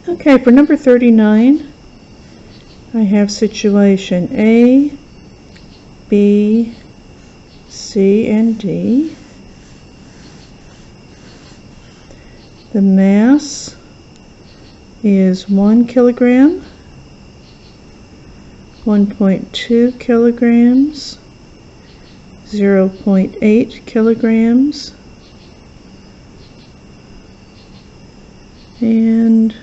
Okay, for number 39, I have situation A, B, C, and D. The mass is 1 kilogram, 1.2 kilograms, 0.8 kilograms, and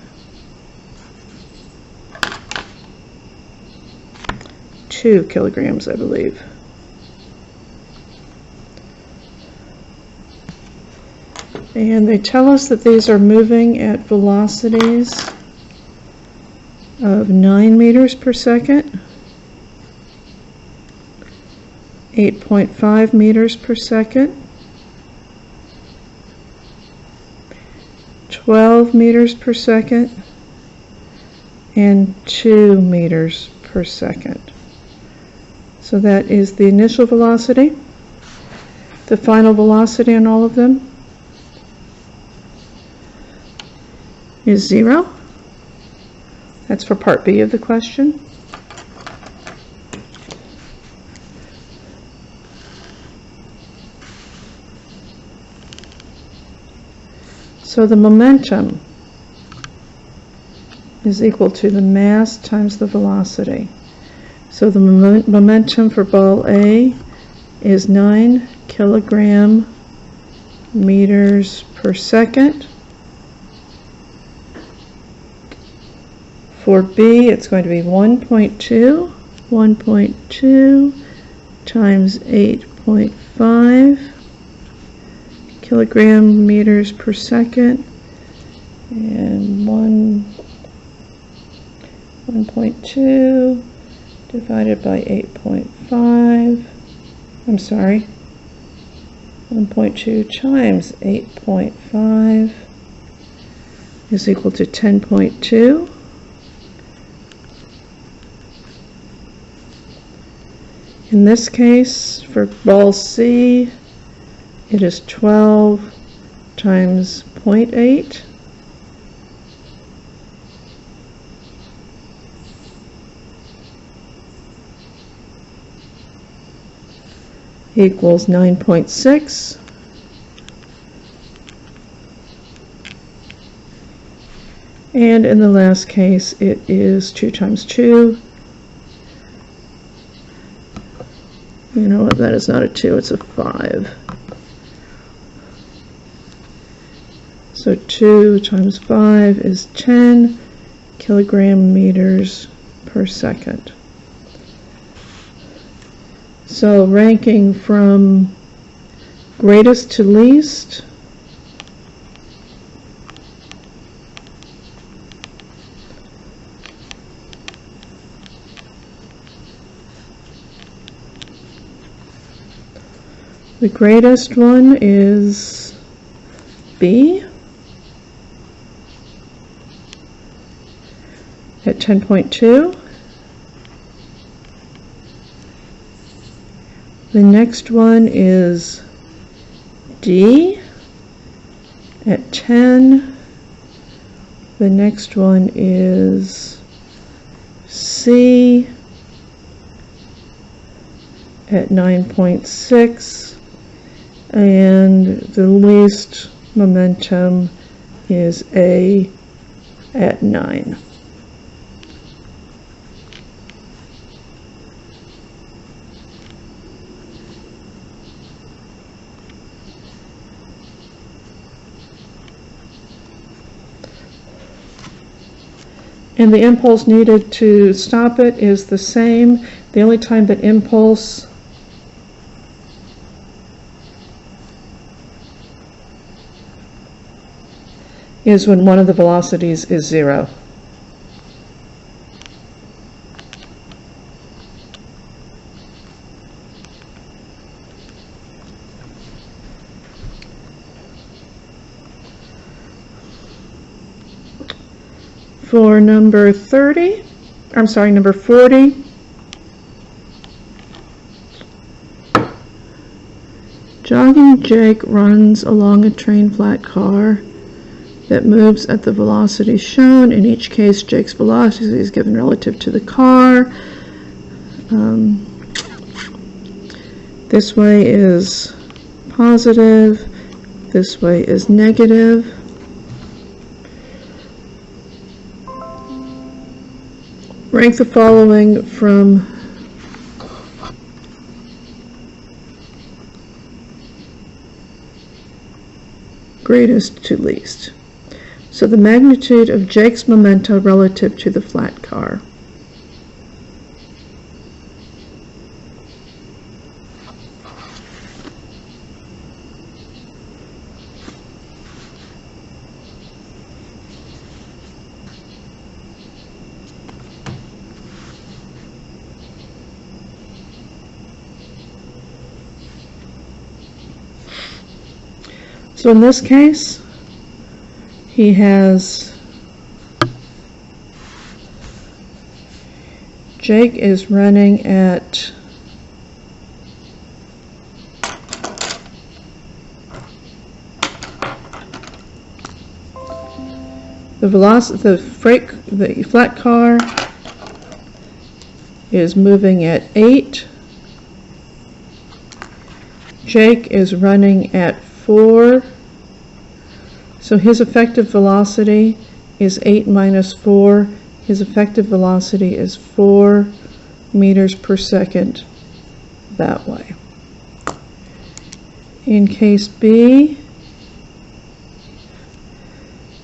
2 kilograms, I believe. And they tell us that these are moving at velocities of 9 meters per second, 8.5 meters per second, 12 meters per second, and 2 meters per second. So that is the initial velocity. The final velocity on all of them is 0. That's for part B of the question. So the momentum is equal to the mass times the velocity. So the momentum for ball A is 9 kilogram meters per second. For B, it's going to be 1.2 times 8.5 kilogram meters per second, and 1.2 divided by 8.5, I'm sorry, 1.2 times 8.5 is equal to 10.2. In this case, for ball C, it is 12 times 0.8 equals 9.6. And in the last case, it is 2 times 2. You know what, that is not a 2, it's a 5. So 2 times 5 is 10 kilogram meters per second. So ranking from greatest to least, the greatest one is B at 10.2. The next one is D at 10. The next one is C at 9.6. And the least momentum is A at 9. And the impulse needed to stop it is the same. The only time that impulse is when one of the velocities is 0. For number 40, jogging Jake runs along a train flat car that moves at the velocity shown. In each case, Jake's velocity is given relative to the car. This way is positive, this way is negative. Rank the following from greatest to least. So the magnitude of Jake's momenta relative to the flat car. So in this case, he has Jake is running at the velocity, the flat car is moving at 8. Jake is running at 4. So his effective velocity is 8 minus 4. His effective velocity is 4 meters per second that way. In case B,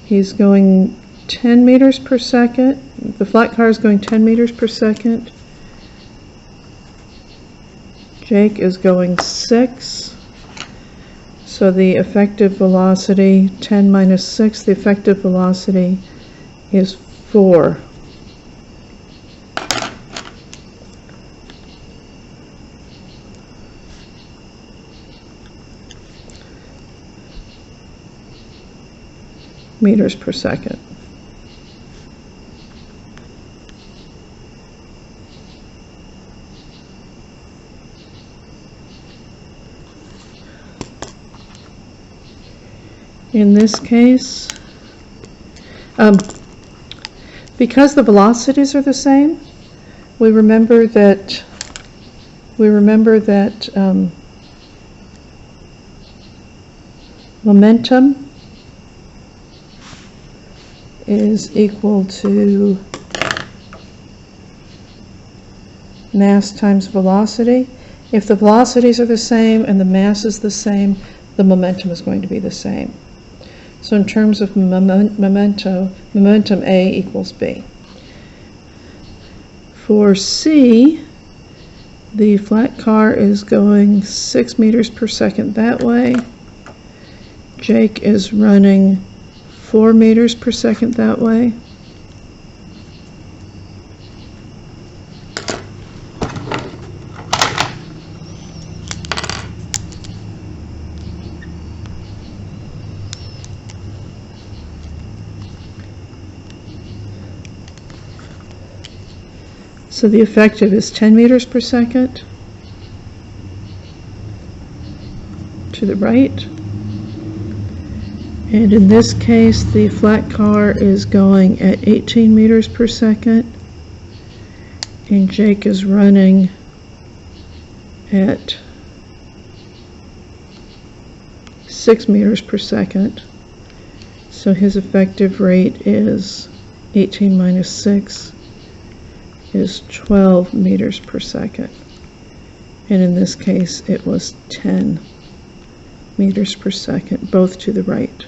he's going 10 meters per second. The flat car is going 10 meters per second. Jake is going 6. So the effective velocity, 10 minus 6, the effective velocity is 4. Meters per second. In this case, because the velocities are the same, we remember that momentum is equal to mass times velocity. If the velocities are the same and the mass is the same, the momentum is going to be the same. So in terms of momentum A equals B. For C, the flat car is going 6 meters per second that way. Jake is running 4 meters per second that way. So the effective is 10 meters per second to the right. And in this case, the flat car is going at 18 meters per second. And Jake is running at 6 meters per second. So his effective rate is 18 minus 6 is 12 meters per second. And in this case, it was 10 meters per second, both to the right.